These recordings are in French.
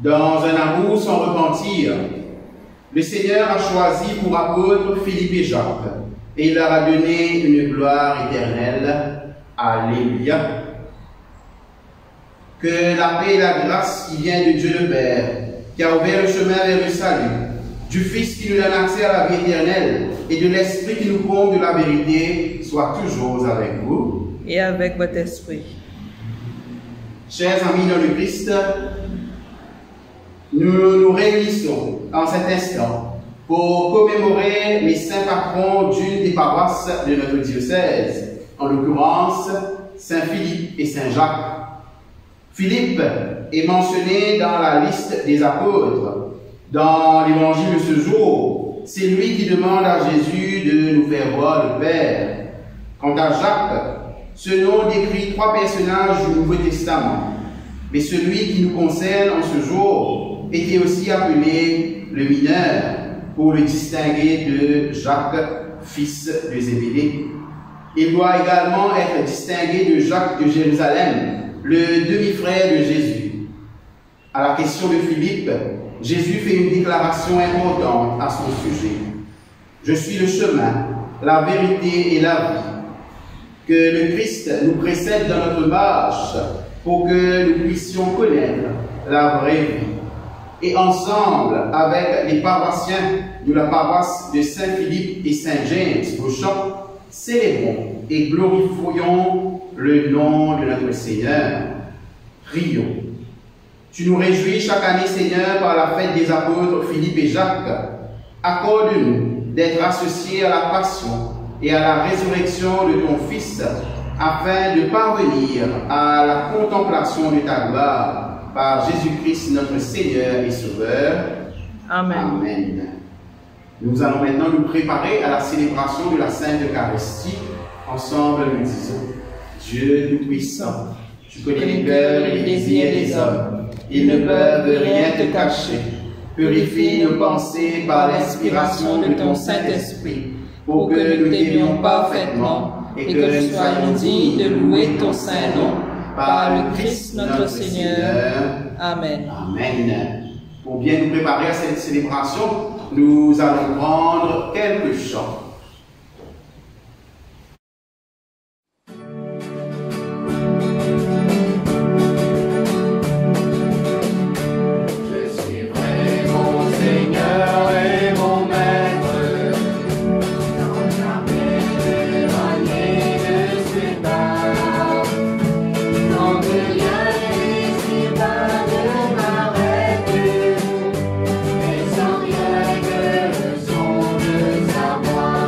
dans un amour sans repentir. Le Seigneur a choisi pour apôtres Philippe et Jacques, et il leur a donné une gloire éternelle. Alléluia. Que la paix et la grâce qui vient de Dieu le Père, qui a ouvert le chemin vers le salut, du Fils qui nous donne accès à la vie éternelle, et de l'Esprit qui nous comble de la vérité, soit toujours avec vous. Et avec votre esprit. Chers amis dans le Christ, nous nous réunissons en cet instant pour commémorer les saints patrons d'une des paroisses de notre diocèse, en l'occurrence Saint-Philippe et Saint-Jacques. Philippe est mentionné dans la liste des apôtres. Dans l'évangile de ce jour, c'est lui qui demande à Jésus de nous faire voir le Père. Quant à Jacques, ce nom décrit trois personnages du Nouveau Testament, mais celui qui nous concerne en ce jour était aussi appelé le mineur, pour le distinguer de Jacques, fils de Zébédée. Il doit également être distingué de Jacques de Jérusalem, le demi-frère de Jésus. À la question de Philippe, Jésus fait une déclaration importante à son sujet. Je suis le chemin, la vérité et la vie. Que le Christ nous précède dans notre marche pour que nous puissions connaître la vraie vie. Et ensemble, avec les paroissiens de la paroisse de Saint-Philippe et Saint-James, Beauchamp, célébrons et glorifions le nom de notre Seigneur. Prions. Tu nous réjouis chaque année, Seigneur, par la fête des apôtres Philippe et Jacques. Accorde-nous d'être associés à la passion et à la résurrection de ton Fils, afin de parvenir à la contemplation de ta gloire, par Jésus-Christ notre Seigneur et Sauveur. Amen. Amen. Nous allons maintenant nous préparer à la célébration de la Sainte Eucharistie. Ensemble, nous disons: Dieu Tout-Puissant, tu connais les cœurs et les désirs des hommes. Ils ne peuvent rien te cacher. Purifie nos pensées par l'inspiration de ton Saint-Esprit, pour que nous t'aimions parfaitement et que nous soyons dignes de louer ton saint nom, par le Christ notre Seigneur. Amen. Amen. Pour bien nous préparer à cette célébration, nous allons prendre quelques chants. Sans rien que le son de sa voix.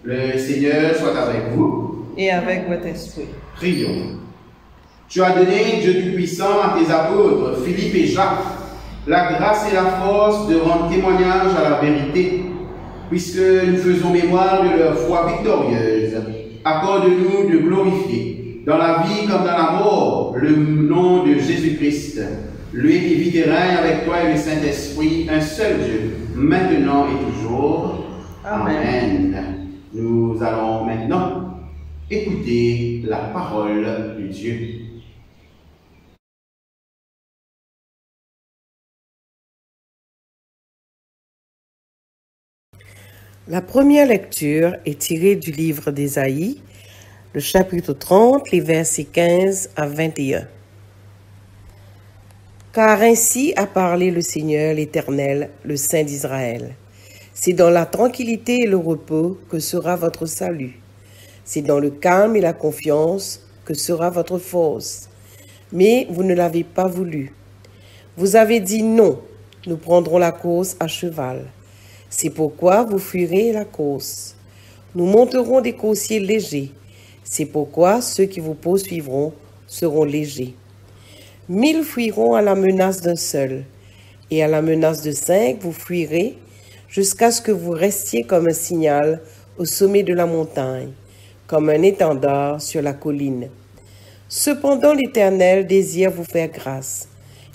Le Seigneur soit avec vous. Et avec votre esprit. Prions. Tu as donné, Dieu Tout-Puissant, à tes apôtres, Philippe et Jacques, la grâce et la force de rendre témoignage à la vérité, puisque nous faisons mémoire de leur foi victorieuse. Accorde-nous de glorifier, dans la vie comme dans la mort, le nom de Jésus-Christ, lui qui vit et règne avec toi et le Saint-Esprit, un seul Dieu, maintenant et toujours. Amen. Nous allons maintenant écouter la parole de Dieu. La première lecture est tirée du livre d'Ésaïe, le chapitre 30, les versets 15 à 21. Car ainsi a parlé le Seigneur l'Éternel, le Saint d'Israël. C'est dans la tranquillité et le repos que sera votre salut. C'est dans le calme et la confiance que sera votre force. Mais vous ne l'avez pas voulu. Vous avez dit non, nous prendrons la course à cheval. C'est pourquoi vous fuirez la course. Nous monterons des coursiers légers. C'est pourquoi ceux qui vous poursuivront seront légers. 1000 fuiront à la menace d'un seul, et à la menace de 5 vous fuirez, jusqu'à ce que vous restiez comme un signal au sommet de la montagne, comme un étendard sur la colline. Cependant l'Éternel désire vous faire grâce,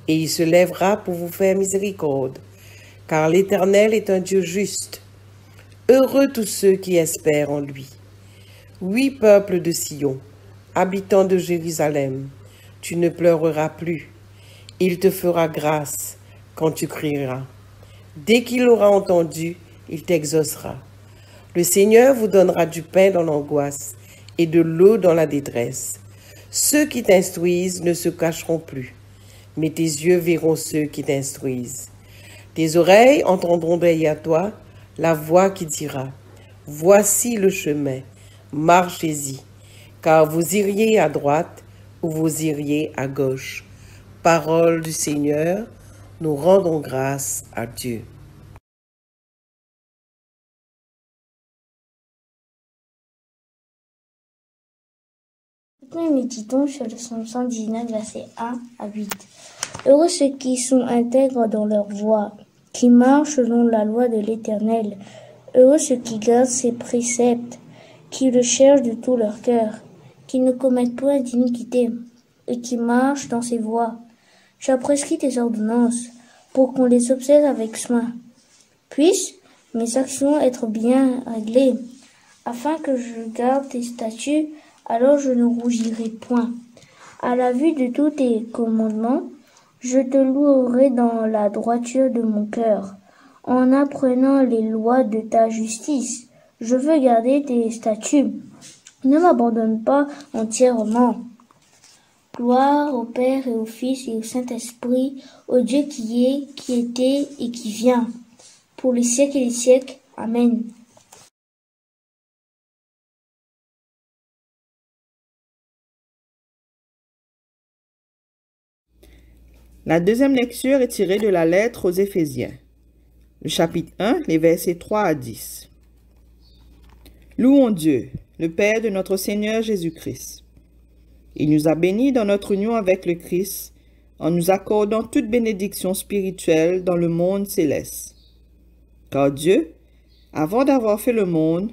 et il se lèvera pour vous faire miséricorde, car l'Éternel est un Dieu juste. Heureux tous ceux qui espèrent en lui. Oui, peuple de Sion, habitants de Jérusalem, tu ne pleureras plus. Il te fera grâce quand tu crieras. Dès qu'il aura entendu, il t'exaucera. Le Seigneur vous donnera du pain dans l'angoisse et de l'eau dans la détresse. Ceux qui t'instruisent ne se cacheront plus, mais tes yeux verront ceux qui t'instruisent. Tes oreilles entendront derrière toi la voix qui dira « Voici le chemin, marchez-y, car vous iriez à droite ou vous iriez à gauche. » Parole du Seigneur, nous rendons grâce à Dieu. Nous méditons sur le psaume 119, versets 1 à 8. Heureux ceux qui sont intègres dans leur voie, qui marchent selon la loi de l'Éternel. Heureux ceux qui gardent ses préceptes, qui le cherchent de tout leur cœur, qui ne commettent point d'iniquité, et qui marchent dans ses voies. Tu as prescrit tes ordonnances, pour qu'on les observe avec soin. Puissent mes actions être bien réglées, afin que je garde tes statuts, alors je ne rougirai point. À la vue de tous tes commandements, je te louerai dans la droiture de mon cœur, en apprenant les lois de ta justice. Je veux garder tes statuts. Ne m'abandonne pas entièrement. Gloire au Père et au Fils et au Saint-Esprit, au Dieu qui est, qui était et qui vient, pour les siècles et les siècles. Amen. La deuxième lecture est tirée de la lettre aux Éphésiens, le chapitre 1, les versets 3 à 10. Louons Dieu, le Père de notre Seigneur Jésus-Christ. Il nous a bénis dans notre union avec le Christ, en nous accordant toute bénédiction spirituelle dans le monde céleste. Car Dieu, avant d'avoir fait le monde,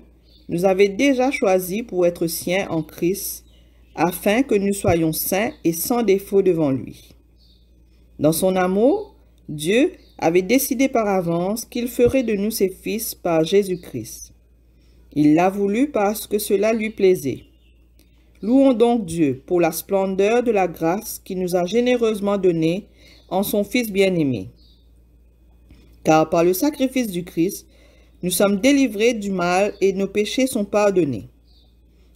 nous avait déjà choisis pour être siens en Christ, afin que nous soyons saints et sans défaut devant lui. Dans son amour, Dieu avait décidé par avance qu'il ferait de nous ses fils par Jésus-Christ. Il l'a voulu parce que cela lui plaisait. Louons donc Dieu pour la splendeur de la grâce qu'il nous a généreusement donnée en son Fils bien-aimé. Car par le sacrifice du Christ, nous sommes délivrés du mal et nos péchés sont pardonnés.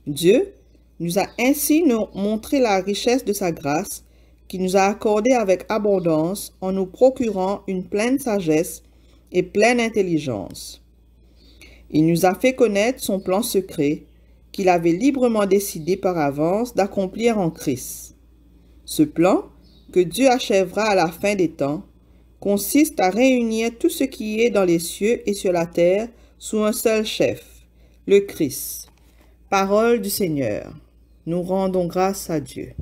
Dieu nous a ainsi montré la richesse de sa grâce qui nous a accordé avec abondance en nous procurant une pleine sagesse et pleine intelligence. Il nous a fait connaître son plan secret qu'il avait librement décidé par avance d'accomplir en Christ. Ce plan, que Dieu achèvera à la fin des temps, consiste à réunir tout ce qui est dans les cieux et sur la terre sous un seul chef, le Christ. Parole du Seigneur. Nous rendons grâce à Dieu.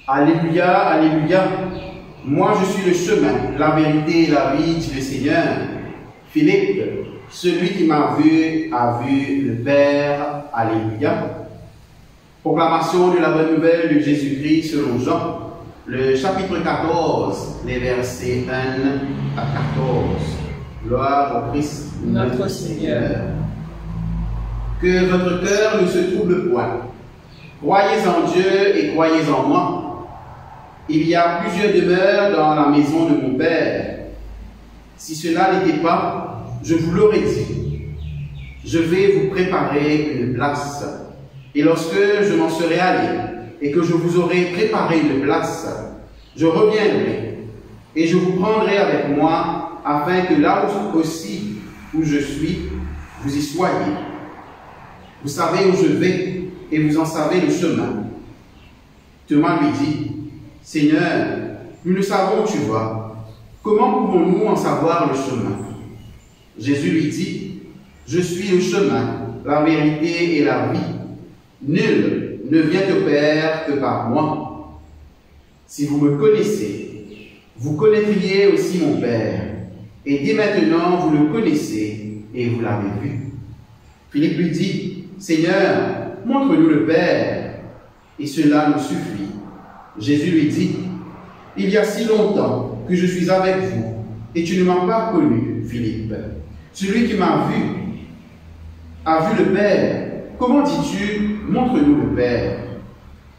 Alléluia, alléluia. Moi je suis le chemin, la vérité et la vie, dit le Seigneur. Philippe, celui qui m'a vu a vu le Père. Alléluia. Proclamation de la bonne nouvelle de Jésus-Christ selon Jean, le chapitre 14, les versets 1 à 14. Gloire au Christ, notre Seigneur. Que votre cœur ne se trouble point. Croyez en Dieu et croyez en moi. Il y a plusieurs demeures dans la maison de mon Père. Si cela n'était pas, je vous l'aurais dit. Je vais vous préparer une place. Et lorsque je m'en serai allé et que je vous aurai préparé une place, je reviendrai et je vous prendrai avec moi afin que là aussi où je suis, vous y soyez. Vous savez où je vais et vous en savez le chemin. Thomas lui dit, Seigneur, nous ne savons où tu vas. Comment pouvons-nous en savoir le chemin? Jésus lui dit, Je suis le chemin, la vérité et la vie. Nul ne vient au Père que par moi. Si vous me connaissez, vous connaîtriez aussi mon Père. Et dès maintenant, vous le connaissez et vous l'avez vu. Philippe lui dit, Seigneur, montre-nous le Père, et cela nous suffit. Jésus lui dit, il y a si longtemps que je suis avec vous, et tu ne m'as pas connu, Philippe. Celui qui m'a vu a vu le Père. Comment dis-tu, montre-nous le Père?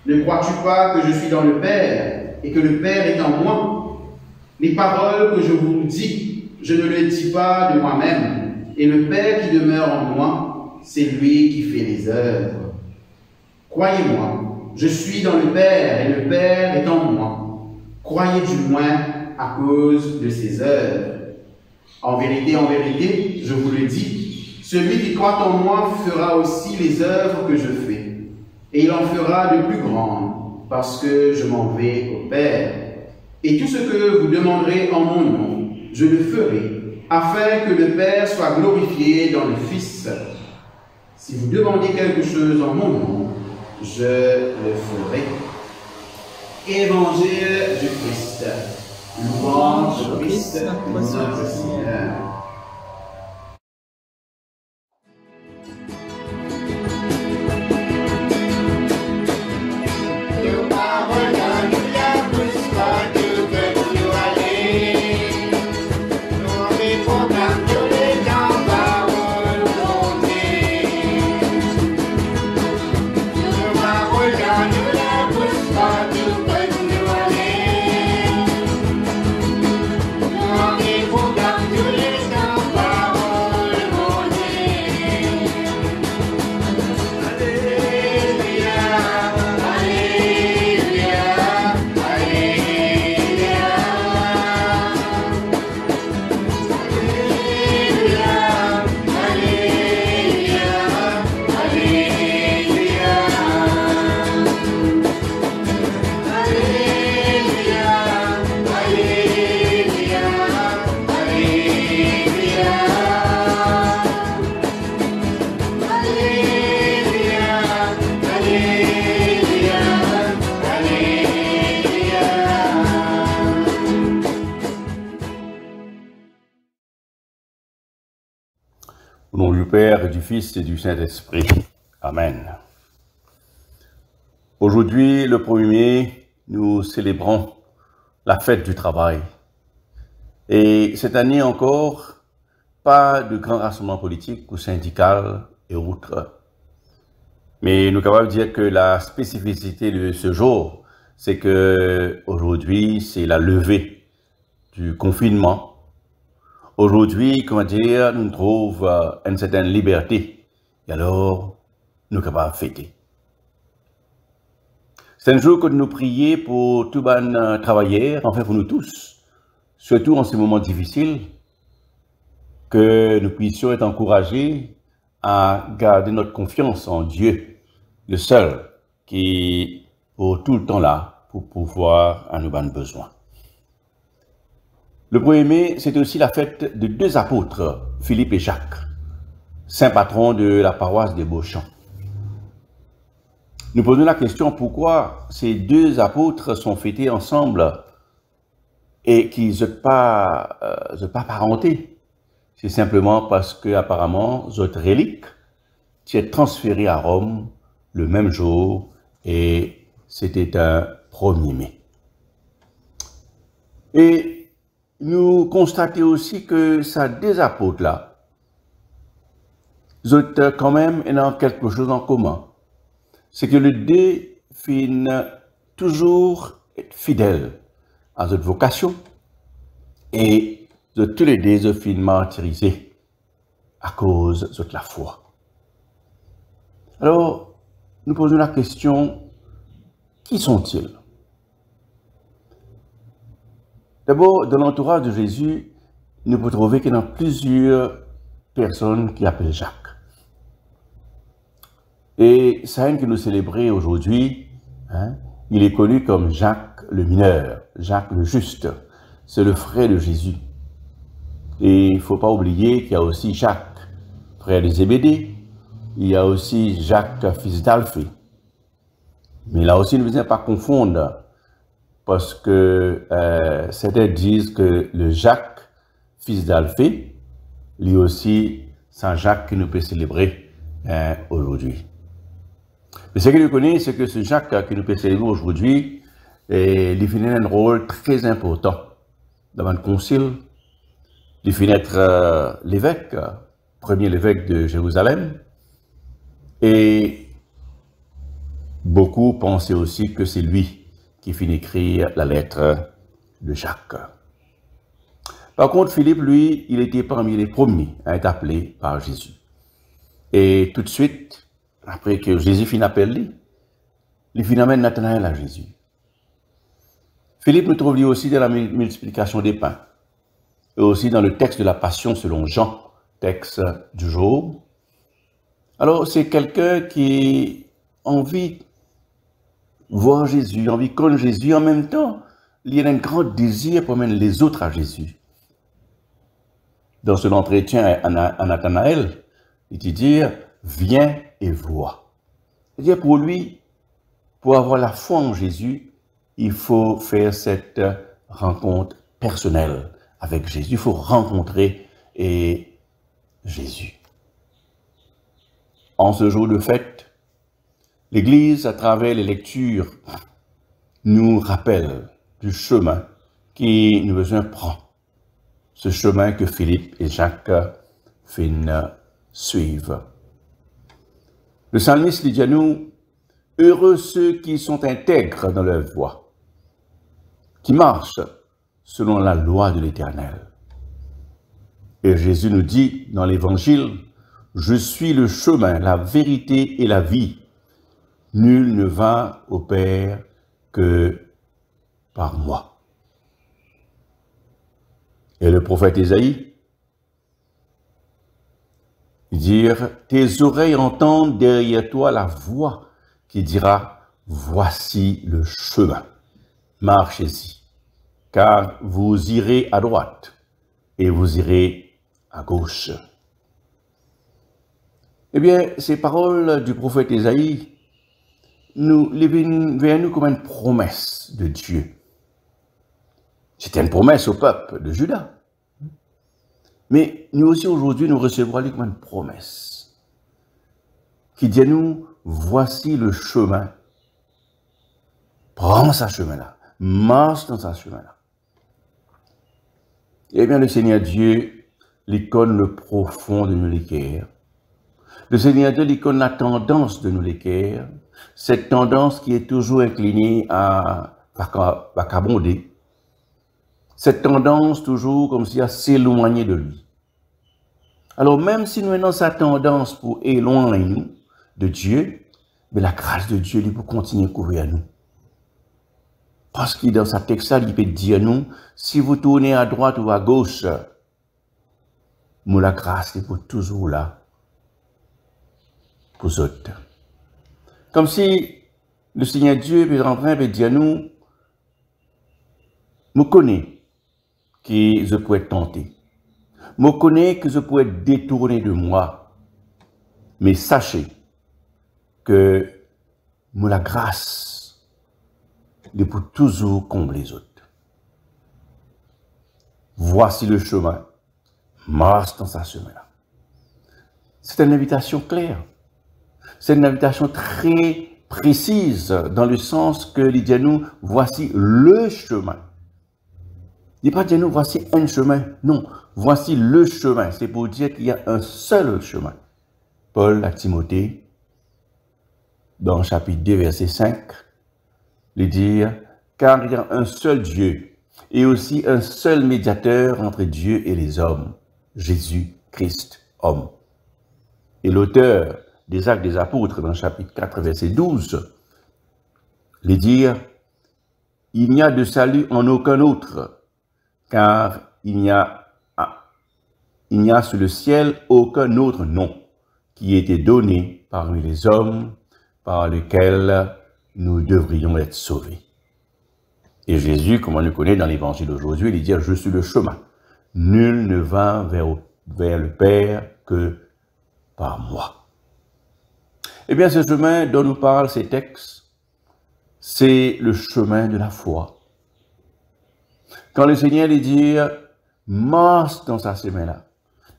Ne crois-tu pas que je suis dans le Père, et que le Père est en moi? Les paroles que je vous dis, je ne les dis pas de moi-même, et le Père qui demeure en moi, c'est lui qui fait les œuvres. Croyez-moi, je suis dans le Père, et le Père est en moi. Croyez du moins à cause de ses œuvres. En vérité, je vous le dis, celui qui croit en moi fera aussi les œuvres que je fais, et il en fera de plus grandes, parce que je m'en vais au Père. Et tout ce que vous demanderez en mon nom, je le ferai, afin que le Père soit glorifié dans le Fils. Si vous demandez quelque chose en mon nom, je le ferai. Évangile du Christ. Louange au Christ, notre Seigneur. Au nom du Père, et du Fils et du Saint-Esprit. Amen. Aujourd'hui, le 1er mai, nous célébrons la fête du travail. Et cette année encore, pas de grand rassemblement politique ou syndical et autres. Mais nous sommes capables de dire que la spécificité de ce jour, c'est que aujourd'hui, c'est la levée du confinement. Aujourd'hui, comment dire, nous trouvons une certaine liberté. Et alors, nous sommes capables de fêter. C'est un jour que nous prions pour tous les travailleurs, enfin pour nous tous, surtout en ces moments difficiles, que nous puissions être encouragés à garder notre confiance en Dieu, le seul qui est pour tout le temps là pour pouvoir à nos besoins. Le 1er mai, c'est aussi la fête de deux apôtres, Philippe et Jacques, saints patrons de la paroisse des Beauchamps. Nous posons la question pourquoi ces deux apôtres sont fêtés ensemble et qu'ils ne sont pas parentés. C'est simplement parce que apparemment, votre relique est transférée à Rome le même jour et c'était un 1er mai. Et nous constatons aussi que ces deux apôtres-là, ils ont quand même quelque chose en commun. C'est que les deux finissent toujours être fidèles à notre vocation et tous les deux finissent martyrisés à cause de la foi. Alors, nous posons la question, qui sont-ils? D'abord, dans l'entourage de Jésus, nous pouvons trouver qu'il y a plusieurs personnes qui appellent Jacques. Et Saint que nous célébrons aujourd'hui, il est connu comme Jacques le mineur, Jacques le juste. C'est le frère de Jésus. Et il ne faut pas oublier qu'il y a aussi Jacques, frère de Zébédée. Il y a aussi Jacques, fils d'Alphée. Mais là aussi, ne vous pas confondre, parce que certains disent que le Jacques, fils d'Alphée, lui aussi, Saint Jacques que nous pouvons célébrer aujourd'hui. Mais ce que nous connaissons, c'est que ce Jacques que nous pouvons célébrer aujourd'hui, il finit un rôle très important dans le concile. Il finit être l'évêque, premier évêque de Jérusalem. Et beaucoup pensaient aussi que c'est lui qui finit d'écrire la lettre de Jacques. Par contre, Philippe, lui, il était parmi les premiers à être appelé par Jésus. Et tout de suite, après que Jésus finit d'appeler, il finit d'amener Nathanaël à Jésus. Philippe nous trouve lui aussi dans la multiplication des pains, et aussi dans le texte de la Passion selon Jean, texte du jour. Alors, c'est quelqu'un qui a envie de voir Jésus, envie de connaître Jésus, en même temps, il a un grand désir pour mener les autres à Jésus. Dans son entretien à Nathanaël, il dit « Viens et vois ». C'est-à-dire pour lui, pour avoir la foi en Jésus, il faut faire cette rencontre personnelle avec Jésus. Il faut rencontrer Jésus. En ce jour de fête, l'Église, à travers les lectures, nous rappelle du chemin qui nous besoin prendre. Ce chemin que Philippe et Jacques suivent. Le psalmiste dit à nous, « Heureux ceux qui sont intègres dans leur voie, qui marchent selon la loi de l'Éternel. » Et Jésus nous dit dans l'Évangile, « Je suis le chemin, la vérité et la vie. Nul ne va au Père que par moi. » Et le prophète Ésaïe, il dit, « Tes oreilles entendent derrière toi la voix qui dira, voici le chemin, marchez-y, car vous irez à droite et vous irez à gauche. » Eh bien, ces paroles du prophète Ésaïe viennent vers nous comme une promesse de Dieu. C'était une promesse au peuple de Juda. Mais nous aussi aujourd'hui, nous recevrons comme une promesse qui dit à nous, voici le chemin. Prends ce chemin-là. Marche dans ce chemin-là. Eh bien, le Seigneur Dieu, l'icône le profond de nos l'équerre. Le Seigneur Dieu, l'icône la tendance de nos l'équerre. Cette tendance qui est toujours inclinée à vagabonder. Cette tendance toujours comme si à s'éloigner de lui. Alors même si nous avons cette tendance pour éloigner nous de Dieu, mais la grâce de Dieu lui pour continuer à couvrir nous. Parce qu'il dans sa texte il peut dire à nous, si vous tournez à droite ou à gauche, mais la grâce est pour toujours là, pour autres. Comme si le Seigneur Dieu est en train de dire à nous, me connais que je peux être tenté. Me connais que je peux être détourné de moi. Mais sachez que moi la grâce est pour toujours combler les autres. Voici le chemin. Marche dans ce chemin-là. C'est une invitation claire. C'est une invitation très précise dans le sens que il dit à nous, voici le chemin. Il ne dit pas dire nous, voici un chemin. Non, voici le chemin. C'est pour dire qu'il y a un seul chemin. Paul à Timothée, dans chapitre 2, verset 5, il dit, car il y a un seul Dieu et aussi un seul médiateur entre Dieu et les hommes, Jésus-Christ, homme. Et l'auteur des Actes des Apôtres, dans chapitre 4, verset 12, il dit, il n'y a de salut en aucun autre, car il n'y a sur le ciel aucun autre nom qui ait été donné parmi les hommes par lequel nous devrions être sauvés. Et Jésus, comme on le connaît dans l'évangile d'aujourd'hui, il dit « Je suis le chemin. Nul ne va vers le Père que par moi. Eh bien, ce chemin dont nous parlent ces textes, c'est le chemin de la foi. Quand le Seigneur lui dit, marche dans sa chemin-là,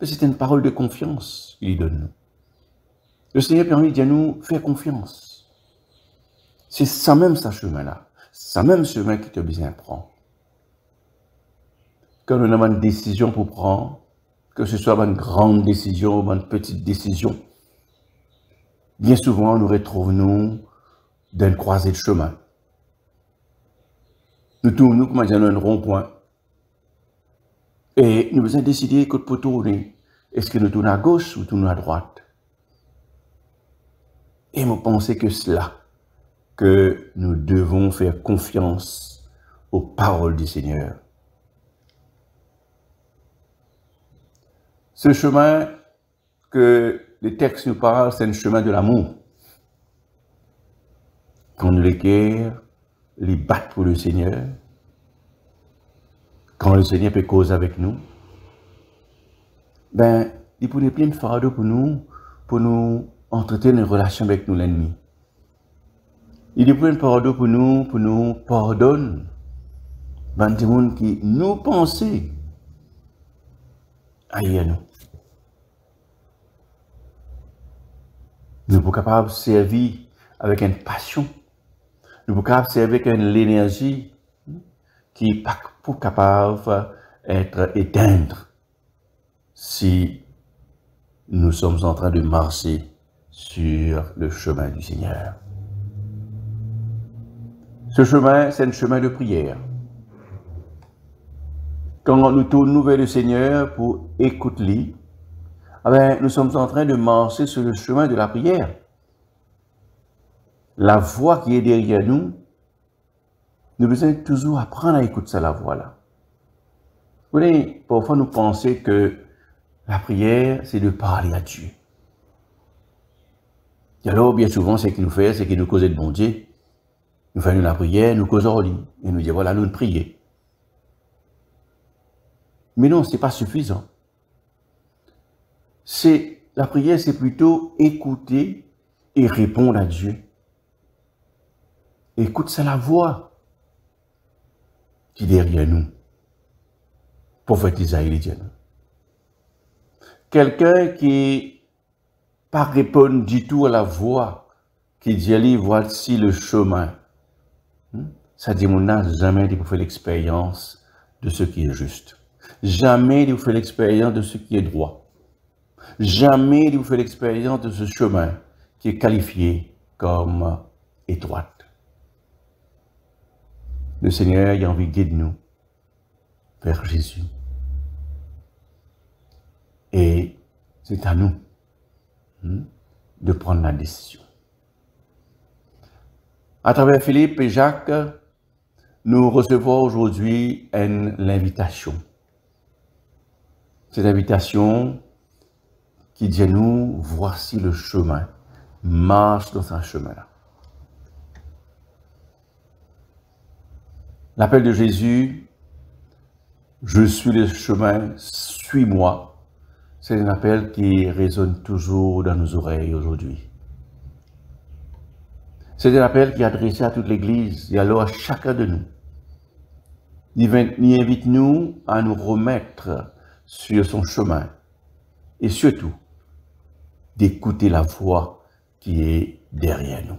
c'est une parole de confiance qu'il lui donne. Le Seigneur permet de dire nous, fais confiance. C'est ça même sa chemin-là, ça même chemin qui te besoin prendre. Quand nous avons une décision pour prendre, que ce soit une grande décision ou une petite décision, bien souvent nous retrouvons dans une croisée de chemin. Nous tournons comme dans un rond-point. Et nous devons décider que pour tourner, est-ce que nous tournons à gauche ou tournons à droite? Et je pense que c'est là que nous devons faire confiance aux paroles du Seigneur. Ce chemin que les textes nous parlent, c'est un chemin de l'amour. Quand nous les battre pour le Seigneur, quand le Seigneur peut causer avec nous, ben, il prenait plein de fardeaux pour nous entretenir une relation avec nous l'ennemi. Il prend un fardeau pour nous pardonner. Ben, des gens qui nous pensent aïe à nous. Nous sommes capables de servir avec une passion. Nous sommes capables de servir avec l'énergie qui n'est pas capable d'être éteindre si nous sommes en train de marcher sur le chemin du Seigneur. Ce chemin, c'est un chemin de prière. Quand nous tournons vers le Seigneur pour écouter, nous sommes en train de marcher sur le chemin de la prière. La voix qui est derrière nous, nous devons toujours apprendre à écouter ça, la voix-là. Vous voyez, parfois nous pensons que la prière, c'est de parler à Dieu. Et alors, bien souvent, ce qu'il nous fait, c'est qu'il nous cause de bon Dieu. Nous faisons la prière, nous causons au lit. Et nous disons, voilà, nous prions. Mais non, ce n'est pas suffisant. La prière, c'est plutôt écouter et répondre à Dieu. Écoute, c'est la voix qui est derrière nous. Prophète Isaïe dit. Quelqu'un qui pas répond du tout à la voix qui dit, voici le chemin. Ça dit, on n'a jamais fait l'expérience de ce qui est juste. Jamais il vous fait l'expérience de ce qui est droit. Jamais il vous fait l'expérience de ce chemin qui est qualifié comme étroite. Le Seigneur a envie de guider nous vers Jésus. Et c'est à nous de prendre la décision. À travers Philippe et Jacques, nous recevons aujourd'hui l'invitation. Cette invitation qui dit à nous, voici le chemin, marche dans ce chemin-là. L'appel de Jésus, je suis le chemin, suis-moi, c'est un appel qui résonne toujours dans nos oreilles aujourd'hui. C'est un appel qui est adressé à toute l'Église et alors à chacun de nous. Il invite-nous à nous remettre sur son chemin et surtout d'écouter la voix qui est derrière nous.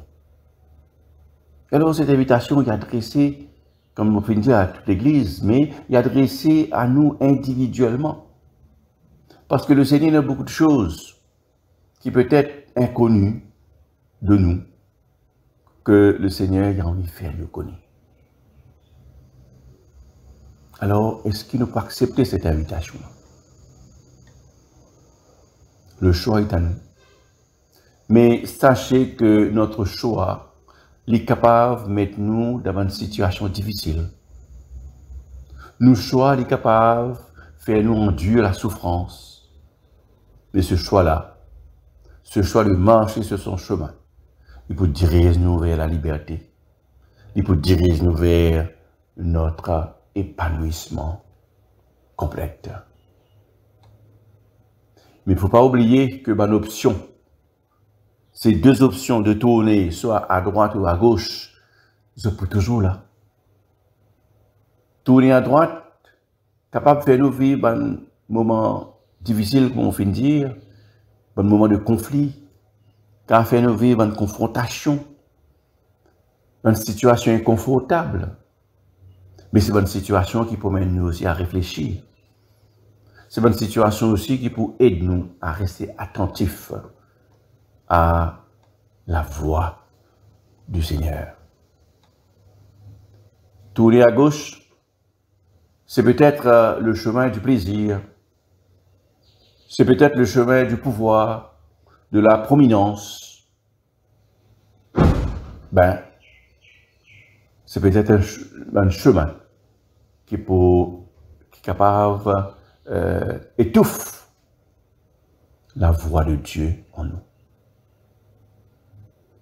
Alors cette invitation est adressée, comme on peut dire, à toute l'Église, mais il est adressée à nous individuellement. Parce que le Seigneur a beaucoup de choses qui peuvent être inconnues de nous, que le Seigneur a envie de faire le connaître. Alors, est-ce qu'il ne peut accepter cette invitation? Le choix est à nous. Mais sachez que notre choix est capable de mettre nous dans une situation difficile. Notre choix est capable de faire nous endurer la souffrance. Mais ce choix-là, ce choix de marcher sur son chemin, il peut diriger nous vers la liberté. Il peut diriger nous vers notre épanouissement complet. Mais il ne faut pas oublier que bonne option, ces deux options de tourner soit à droite ou à gauche, je peux toujours là. Tourner à droite, capable de faire nous vivre un moment difficile, comme on finit de dire, un moment de conflit, capable de faire nous vivre une confrontation, une situation inconfortable. Mais c'est une situation qui peut nous aussi à réfléchir. C'est une situation aussi qui peut aider nous à rester attentifs à la voix du Seigneur. Tourner à gauche, c'est peut-être le chemin du plaisir, c'est peut-être le chemin du pouvoir, de la prominence. Ben, c'est peut-être un chemin qui est capable étouffe la voix de Dieu en nous.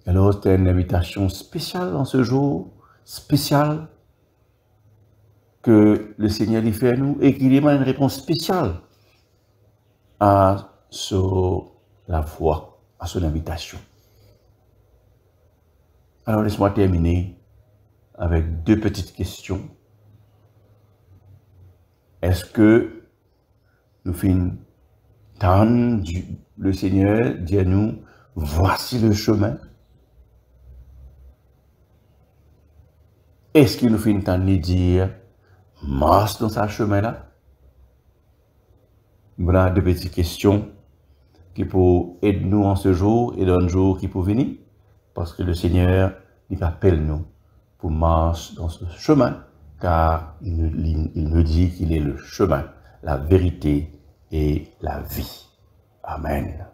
Alors, c'est une invitation spéciale en ce jour, spéciale, que le Seigneur lui fait à nous et qu'il demande une réponse spéciale à la voix, à son invitation. Alors, laisse-moi terminer avec deux petites questions. Est-ce que nous finissons le Seigneur dit à nous, voici le chemin? Est-ce qu'il nous fait entendre dire, marche dans ce chemin-là? Voilà deux petites questions qui peuvent aider nous en ce jour et dans le jour qui peut venir, parce que le Seigneur il appelle nous pour marcher dans ce chemin, car il nous dit qu'il est le chemin, la vérité et la vie. Amen.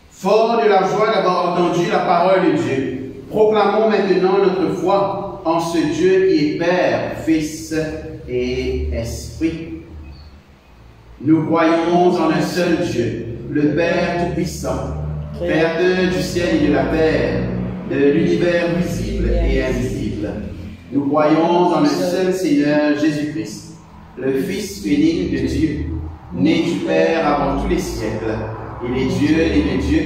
Fort de la joie d'avoir entendu la parole de Dieu, proclamons maintenant notre foi en ce Dieu qui est Père, Fils et Esprit. Nous croyons en un seul Dieu, le Père Tout-Puissant, Créateur du ciel et de la terre, de l'univers visible et invisible. Nous croyons en un seul Seigneur Jésus-Christ, le Fils unique de Dieu, né du Père avant tous les siècles. Il est Dieu né de Dieu,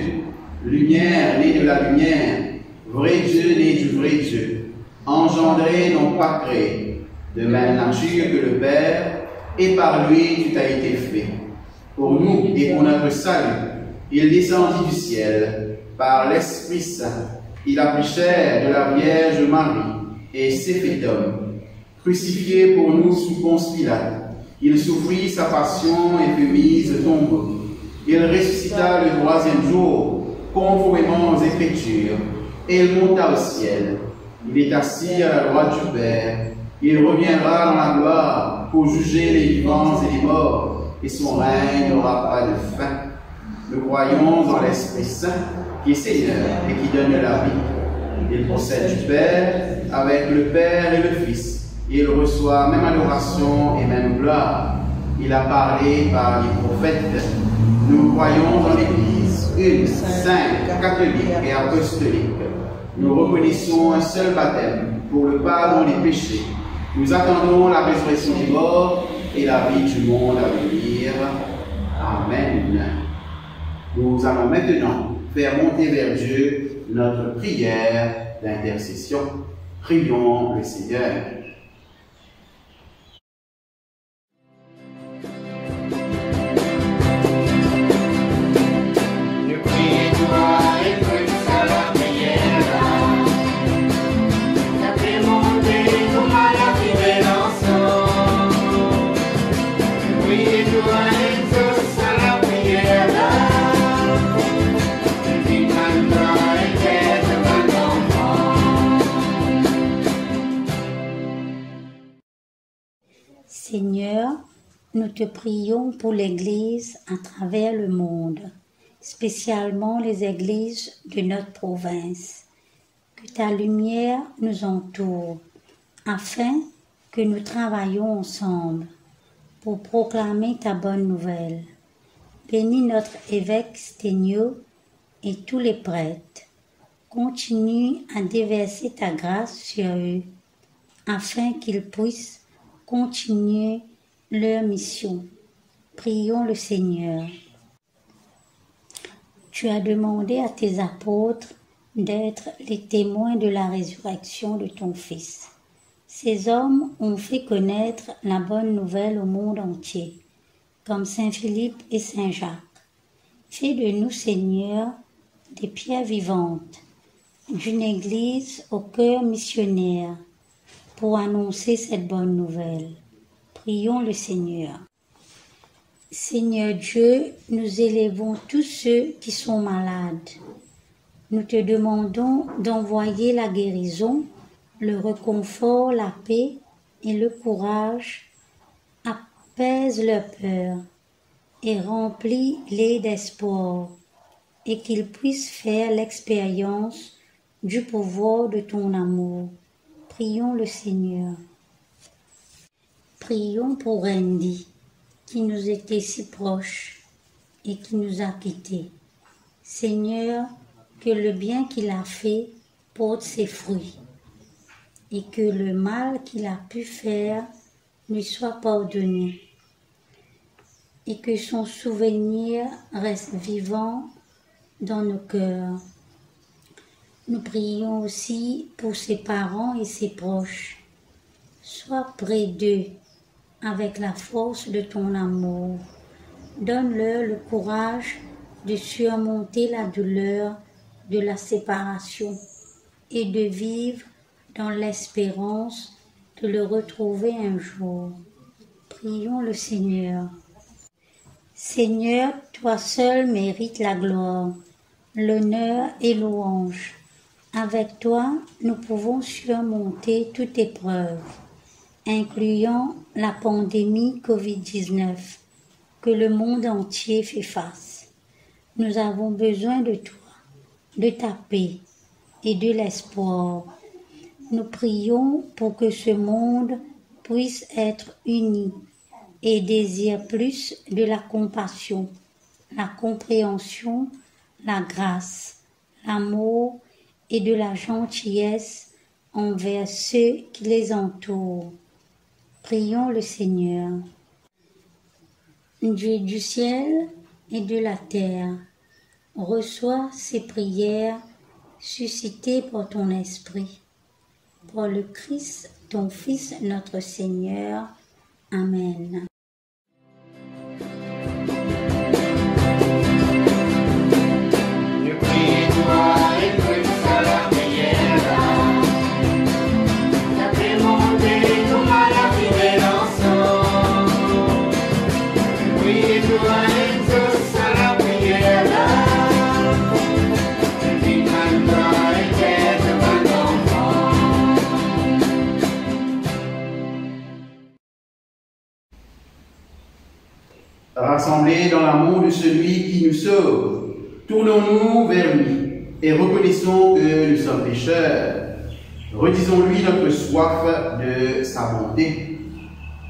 lumière née de la lumière, vrai Dieu né du vrai Dieu, engendré non pas créé, de même nature que le Père, et par lui tout a été fait. Pour nous et pour notre salut, il descendit du ciel par l'Esprit Saint. Il a pris chair de la Vierge Marie et s'est fait homme. Crucifié pour nous sous Ponce Pilate, il souffrit sa passion et fut mis au tombeau. Il ressuscita le troisième jour, conformément aux Écritures, et il monta au ciel. Il est assis à la droite du Père. Il reviendra dans la gloire pour juger les vivants et les morts, et son règne n'aura pas de fin. Nous croyons en l'Esprit Saint, qui est Seigneur et qui donne la vie. Il procède du Père avec le Père et le Fils. Il reçoit même adoration et même gloire. Il a parlé par les prophètes. Nous croyons dans l'Église, une, sainte, catholique et apostolique. Nous reconnaissons un seul baptême pour le pardon des péchés. Nous attendons la résurrection des morts et la vie du monde à venir. Amen. Nous allons maintenant faire monter vers Dieu notre prière d'intercession. Prions le Seigneur. Seigneur, nous te prions pour l'Église à travers le monde, spécialement les églises de notre province. Que ta lumière nous entoure, afin que nous travaillions ensemble pour proclamer ta bonne nouvelle. Bénis notre évêque Sténio et tous les prêtres. Continue à déverser ta grâce sur eux, afin qu'ils puissent continuer leur mission Prions le Seigneur. Tu as demandé à tes apôtres d'être les témoins de la résurrection de ton Fils. Ces hommes ont fait connaître la bonne nouvelle au monde entier, comme Saint Philippe et Saint Jacques. Fais de nous, Seigneur, des pierres vivantes, d'une Église au cœur missionnaire, pour annoncer cette bonne nouvelle. Prions le Seigneur. Seigneur Dieu, nous élevons tous ceux qui sont malades. Nous te demandons d'envoyer la guérison, le réconfort, la paix et le courage. Apaise leur peur et remplis-les d'espoir, et qu'ils puissent faire l'expérience du pouvoir de ton amour. Prions le Seigneur. Prions pour Randy, qui nous était si proche et qui nous a quittés. Seigneur, que le bien qu'il a fait porte ses fruits et que le mal qu'il a pu faire lui soit pardonné et que son souvenir reste vivant dans nos cœurs. Nous prions aussi pour ses parents et ses proches. Sois près d'eux avec la force de ton amour. Donne-leur le courage de surmonter la douleur de la séparation et de vivre dans l'espérance de le retrouver un jour. Prions le Seigneur. Seigneur, toi seul mérites la gloire, l'honneur et louange. Avec toi, nous pouvons surmonter toute épreuve, incluant la pandémie Covid-19 que le monde entier fait face. Nous avons besoin de toi, de ta paix et de l'espoir. Nous prions pour que ce monde puisse être uni et désire plus de la compassion, la compréhension, la grâce, l'amour et de la gentillesse envers ceux qui les entourent. Prions le Seigneur. Dieu du ciel et de la terre, reçois ces prières suscitées par ton Esprit. Par le Christ, ton Fils, notre Seigneur. Amen. Rassemblés dans l'amour de celui qui nous sauve, tournons-nous vers lui et reconnaissons que nous sommes pécheurs. Redisons-lui notre soif de sa bonté.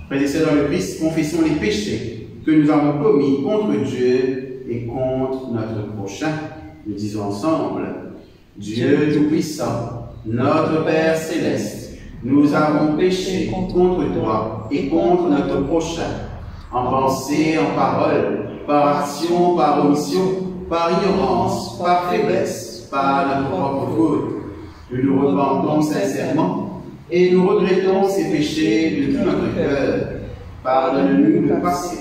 Frères et sœurs dans le Christ, confessons les péchés que nous avons commis contre Dieu et contre notre prochain. Nous disons ensemble: Dieu Tout-Puissant, notre Père Céleste, nous avons péché contre toi et contre notre prochain, en pensée, en parole, par action, par omission, par ignorance, par faiblesse, par notre propre faute. Nous nous repentons sincèrement et nous regrettons ces péchés de tout notre cœur. Pardonne-nous le passé,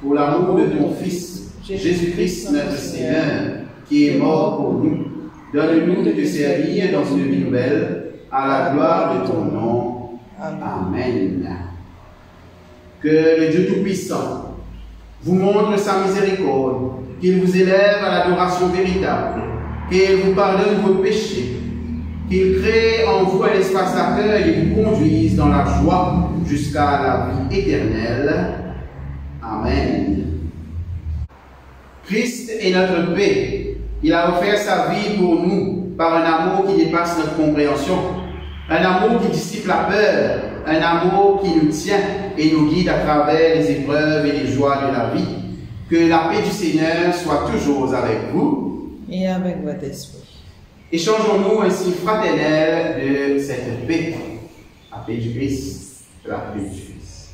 pour l'amour de ton Fils, Jésus-Christ notre Seigneur, qui est mort pour nous. Donne-nous de te servir dans une vie nouvelle, à la gloire de ton nom. Amen. Que le Dieu Tout-Puissant vous montre sa miséricorde, qu'il vous élève à l'adoration véritable, qu'il vous pardonne vos péchés, qu'il crée en vous un espace d'accueil et vous conduise dans la joie jusqu'à la vie éternelle. Amen. Christ est notre paix. Il a offert sa vie pour nous par un amour qui dépasse notre compréhension, un amour qui dissipe la peur, un amour qui nous tient et nous guide à travers les épreuves et les joies de la vie. Que la paix du Seigneur soit toujours avec vous et avec votre esprit. Échangeons-nous ainsi fraternel de cette paix. La paix du Christ, la paix du Christ.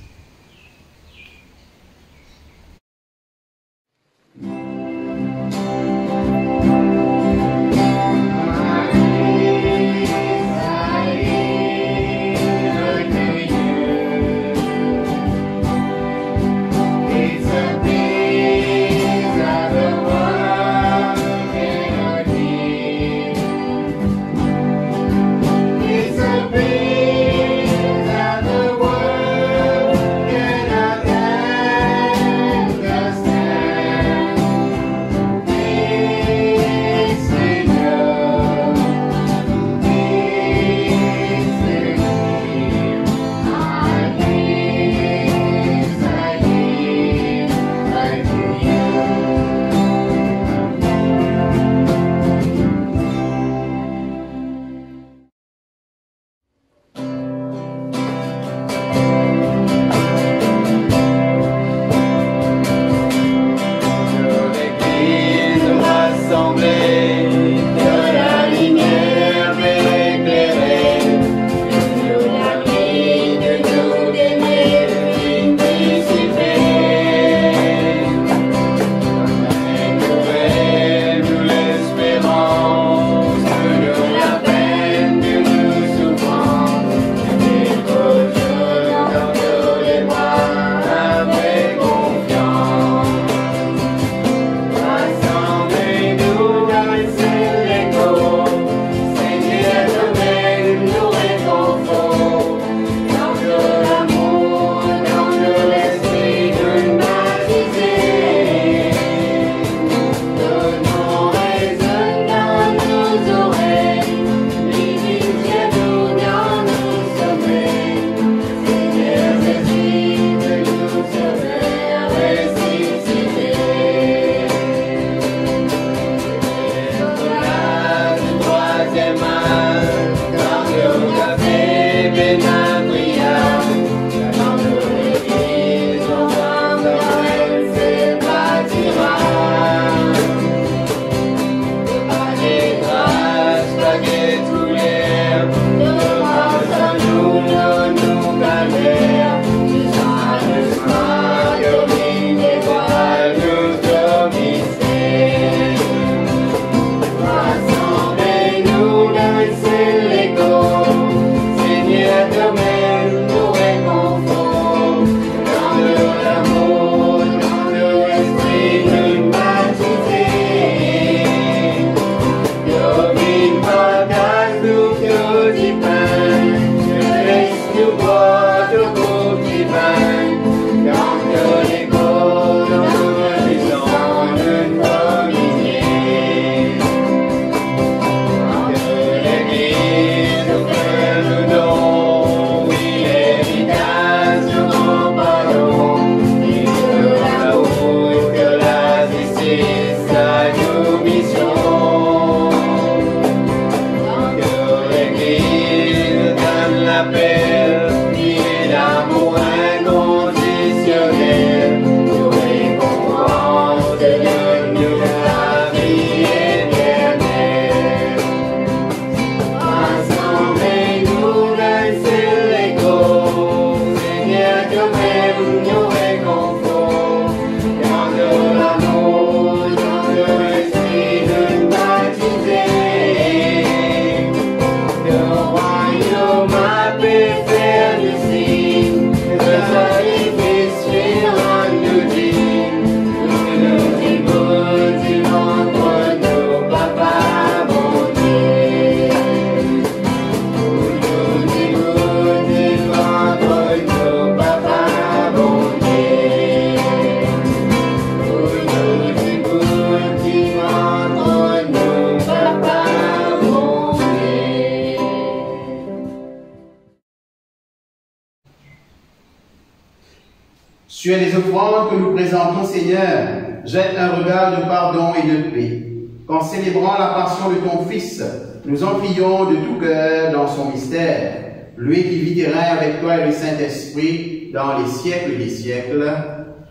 Sur les offrandes que nous présentons, Seigneur, jette un regard de pardon et de paix. Qu'en célébrant la passion de ton Fils, nous entrions de tout cœur dans son mystère, lui qui vit et règne avec toi et le Saint-Esprit dans les siècles des siècles.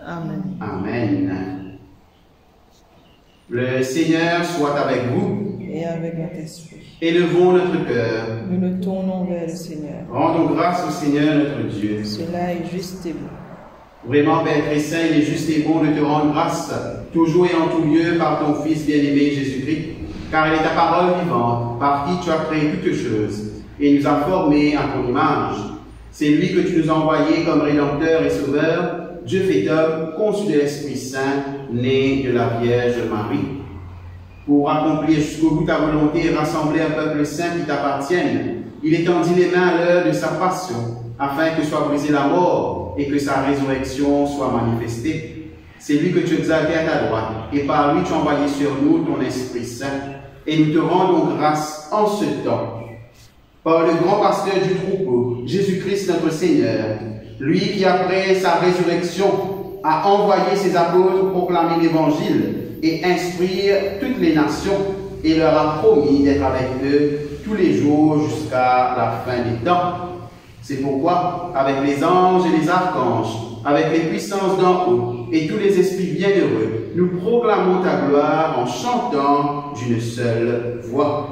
Amen. Amen. Le Seigneur soit avec vous. Et avec notre esprit. Élevons notre cœur. Nous nous tournons vers le Seigneur. Rendons grâce au Seigneur notre Dieu. Cela est juste et bon. Vraiment, Père très saint, il est juste et bon de te rendre grâce, toujours et en tout lieu, par ton Fils bien-aimé Jésus-Christ, car il est ta parole vivante, par qui tu as créé toutes choses, et nous a formés à ton image. C'est lui que tu nous as envoyé comme Rédempteur et Sauveur, Dieu fait homme, conçu de l'Esprit Saint, né de la Vierge Marie. Pour accomplir jusqu'au bout ta volonté et rassembler un peuple saint qui t'appartienne, il étendit les mains à l'heure de sa passion, afin que soit brisée la mort et que sa résurrection soit manifestée. C'est lui que tu exaltais à ta droite, et par lui tu as envoyé sur nous ton Esprit Saint, et nous te rendons grâce en ce temps. Par le grand pasteur du troupeau, Jésus-Christ notre Seigneur, lui qui après sa résurrection a envoyé ses apôtres proclamer l'Évangile et instruire toutes les nations, et leur a promis d'être avec eux tous les jours jusqu'à la fin des temps. C'est pourquoi, avec les anges et les archanges, avec les puissances d'en haut et tous les esprits bienheureux, nous proclamons ta gloire en chantant d'une seule voix.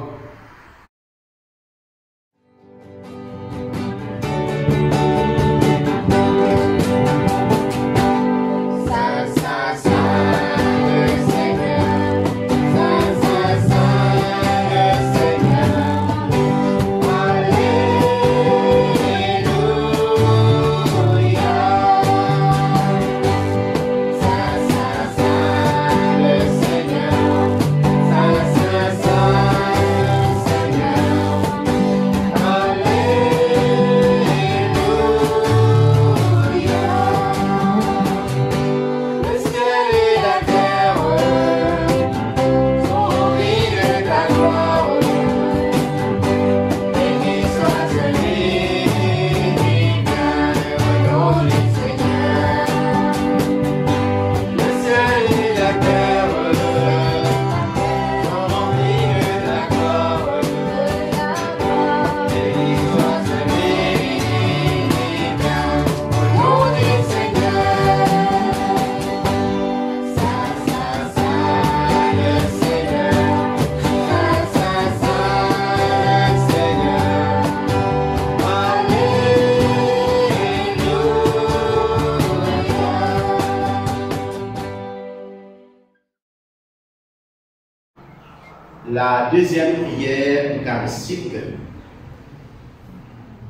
La deuxième prière eucharistique.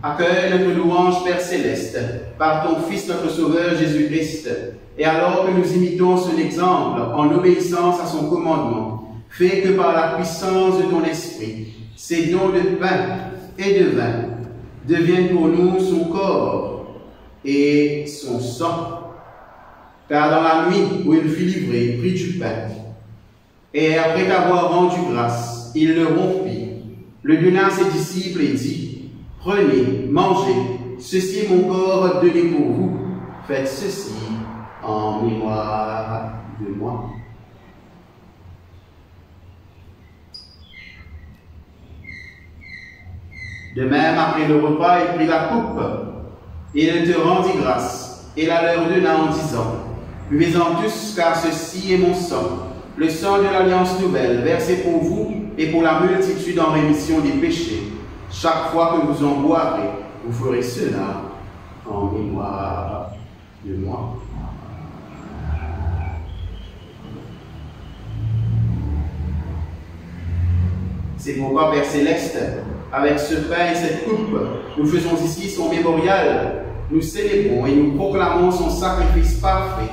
Accueille notre louange, Père Céleste, par ton Fils, notre Sauveur Jésus-Christ, et alors que nous imitons son exemple en obéissance à son commandement, fais que par la puissance de ton Esprit, ces dons de pain et de vin deviennent pour nous son corps et son sang. Car dans la nuit où il fut livré, il prit du pain, et après avoir rendu grâce, il le rompit, le donna à ses disciples et dit, « Prenez, mangez, ceci est mon corps donné pour vous, faites ceci en mémoire de moi. » De même, après le repas, il prit la coupe, et il te rendit grâce, et la leur donna en disant, « Buvez-en tous, car ceci est mon sang, le sang de l'alliance nouvelle, versé pour vous et pour la multitude en rémission des péchés. Chaque fois que vous en boirez, vous ferez cela en mémoire de moi. C'est pourquoi, Père Céleste, avec ce pain et cette coupe, nous faisons ici son mémorial. Nous célébrons et nous proclamons son sacrifice parfait,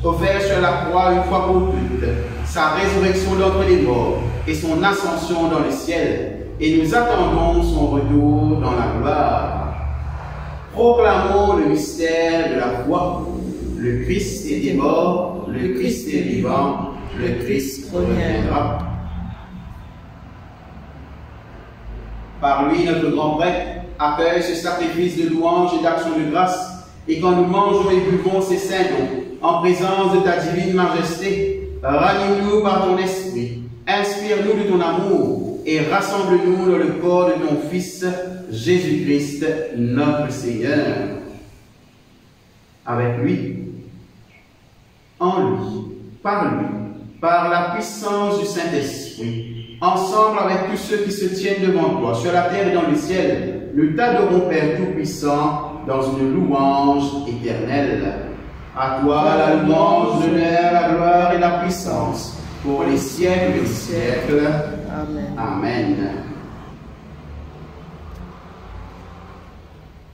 offert sur la croix une fois pour toutes, sa résurrection d'entre les morts et son ascension dans le ciel. Et nous attendons son retour dans la gloire. Proclamons le mystère de la foi. Le Christ était mort, le Christ est vivant, le Christ reviendra. Par lui, notre grand prêtre accueille ce sacrifice de louange et d'action de grâce, et quand nous mangeons et buvons ces saints dons, en présence de ta divine majesté, ranime-nous par ton esprit, inspire-nous de ton amour, et rassemble-nous dans le corps de ton Fils, Jésus-Christ, notre Seigneur. Avec lui, en lui, par la puissance du Saint-Esprit, ensemble avec tous ceux qui se tiennent devant toi, sur la terre et dans le ciel, nous t'adorons, Père Tout-Puissant, dans une louange éternelle. À toi la louange, l'honneur, la gloire et la puissance, pour les siècles des siècles. Amen. Amen.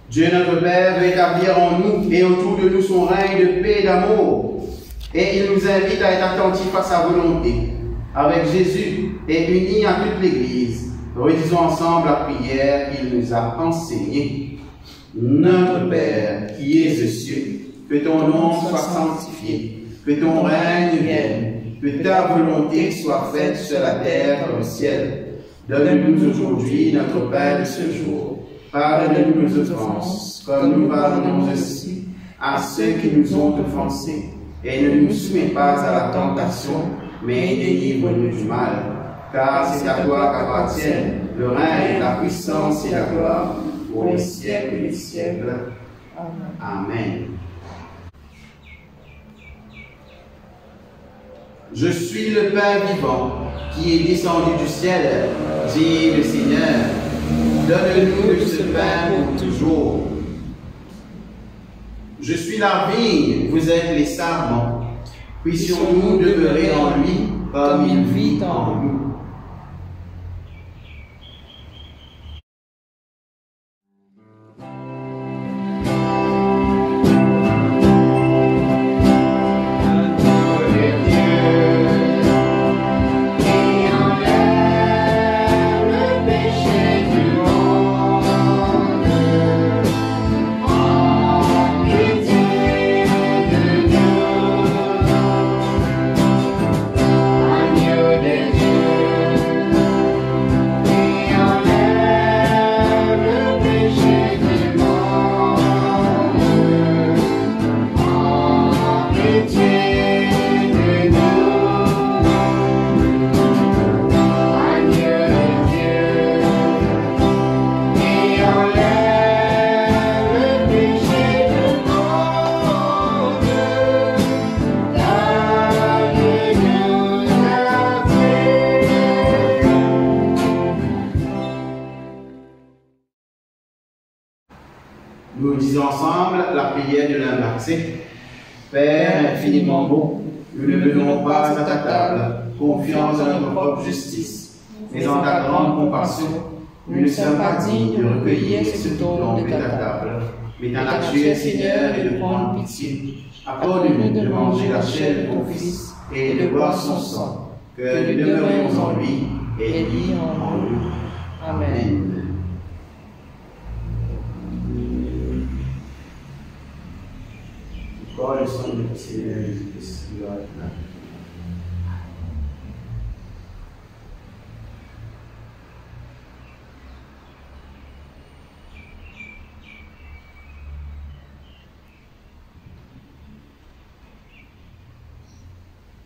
Dieu notre Père veut établir en nous et autour de nous son règne de paix et d'amour, et il nous invite à être attentifs à sa volonté. Avec Jésus et unis à toute l'Église, redisons ensemble la prière qu'il nous a enseignée. Notre Père, qui es aux cieux, que ton nom soit sanctifié, que ton règne vienne, que ta volonté soit faite sur la terre comme au ciel. Donne-nous aujourd'hui notre pain de ce jour. Pardonne-nous nos offenses, comme nous pardonnons aussi à ceux qui nous ont offensés. Et ne nous soumets pas à la tentation, mais délivre-nous du mal. Car c'est à toi qu'appartiennent le règne, la puissance et la gloire, pour les siècles des siècles. Amen. Je suis le pain vivant qui est descendu du ciel, dit le Seigneur. Donne-nous de ce pain pour toujours. Je suis la vigne, vous êtes les sarments. Puissions-nous demeurer en lui comme il vit en nous. Nous disons ensemble la prière de l'embarqué. Père infiniment beau, nous ne venons pas à ta table, confiants en notre propre justice, mais en ta grande compassion, nous ne sommes pas dignes de recueillir ce don de ta table. Mais ta nature, Seigneur, est de prendre pitié. Accorde-nous de manger la chair de ton Fils et de boire son sang, que nous demeurions en lui et lui en nous. Amen. Corps et sang de Seigneur Jésus-Christ,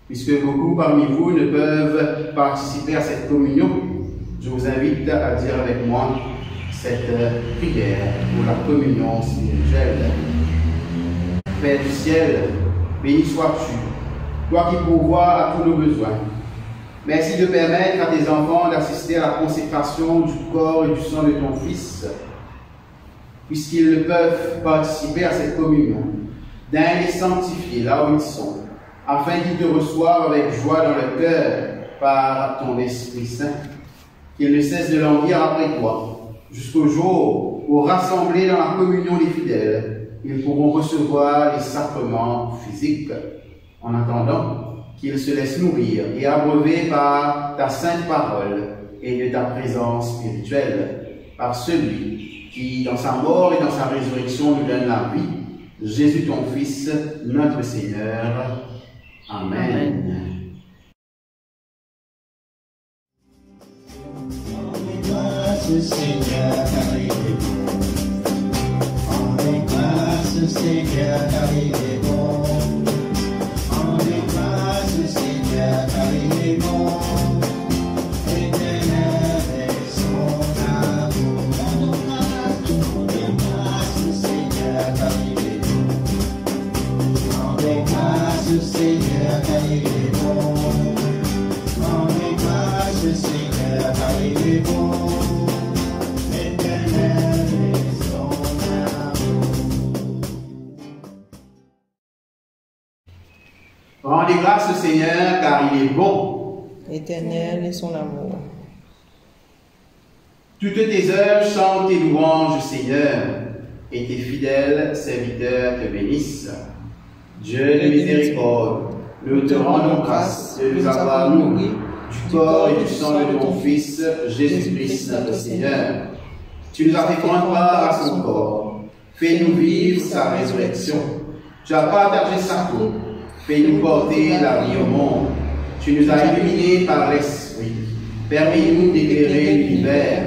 puisque beaucoup parmi vous ne peuvent participer à cette communion, je vous invite à dire avec moi cette prière pour la communion spirituelle. Père du ciel, béni sois-tu, toi qui pourvois à tous nos besoins. Merci de permettre à tes enfants d'assister à la consécration du corps et du sang de ton Fils, puisqu'ils ne peuvent participer à cette communion. d'un les sanctifier là où ils sont, afin qu'ils te reçoivent avec joie dans le cœur par ton Esprit Saint, qu'ils ne cessent de languir après toi, jusqu'au jour où, rassemblés dans la communion des fidèles, ils pourront recevoir les sacrements physiques, en attendant qu'ils se laissent nourrir et abreuver par ta sainte parole et de ta présence spirituelle, par celui qui, dans sa mort et dans sa résurrection, nous donne la vie, Jésus ton Fils, notre Seigneur. Amen. Seigneur, car il est bon. Rendez grâce, Seigneur, car il est bon. Rendez grâce, Seigneur, car il est bon. Éternel est son amour. Rendez grâce, Seigneur, car il est bon. Rendez grâce, Seigneur, car il est bon. Rendez grâce, Seigneur, car il est bon. Rendez grâce au Seigneur, car il est bon. Éternel est son amour. Toutes tes œuvres chantent tes louanges, Seigneur, et tes fidèles serviteurs te bénissent. Dieu de miséricorde, nous te rendons grâce de nous avoir nourris du corps et du sang de ton Fils, Jésus-Christ notre Seigneur. Tu nous as fait prendre part à son corps, fais-nous vivre sa résurrection. Tu as partagé sa coupe, fais-nous porter la vie au monde. Tu nous as illuminés par l'Esprit, permets-nous d'éclairer l'univers,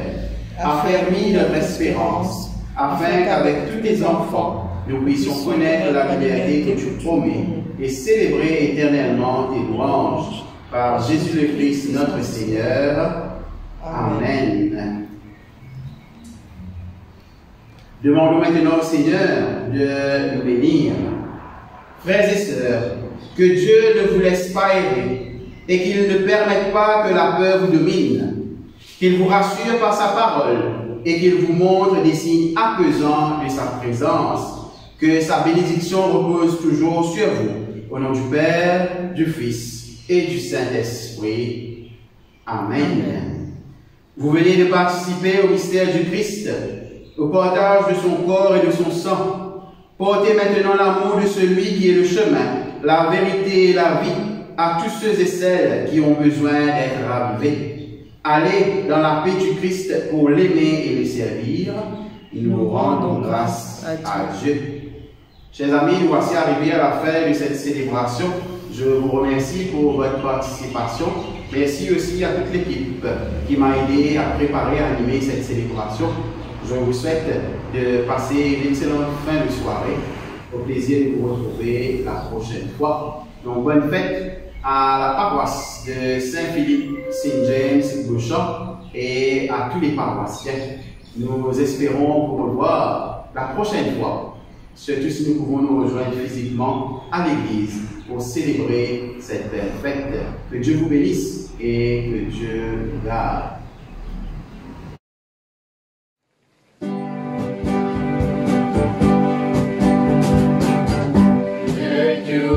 affermis notre espérance, afin qu'avec tous tes enfants, nous puissions connaître la liberté que tu promets et célébrer éternellement tes louanges. Par Jésus le Christ, notre Seigneur. Amen. Demandons maintenant au Seigneur de nous bénir. Frères et sœurs, que Dieu ne vous laisse pas errer et qu'il ne permette pas que la peur vous domine, qu'il vous rassure par sa parole et qu'il vous montre des signes apaisants de sa présence, que sa bénédiction repose toujours sur vous, au nom du Père, du Fils et du Saint-Esprit. Amen. Vous venez de participer au mystère du Christ, au partage de son corps et de son sang. Portez maintenant l'amour de celui qui est le chemin, la vérité et la vie à tous ceux et celles qui ont besoin d'être ravivés. Allez dans la paix du Christ pour l'aimer et le servir. Nous rendons grâce à Dieu. Chers amis, nous voici arrivés à la fin de cette célébration. Je vous remercie pour votre participation. Merci aussi à toute l'équipe qui m'a aidé à préparer, à animer cette célébration. Je vous souhaite de passer une excellente fin de soirée. Au plaisir de vous retrouver la prochaine fois. Donc, bonne fête à la paroisse de Saint-Philippe, Saint-James, Beauchamp et à tous les paroissiens. Nous espérons vous revoir la prochaine fois. Surtout si nous pouvons nous rejoindre physiquement à l'église pour célébrer cette belle fête. Que Dieu vous bénisse et que Dieu vous garde. Que Dieu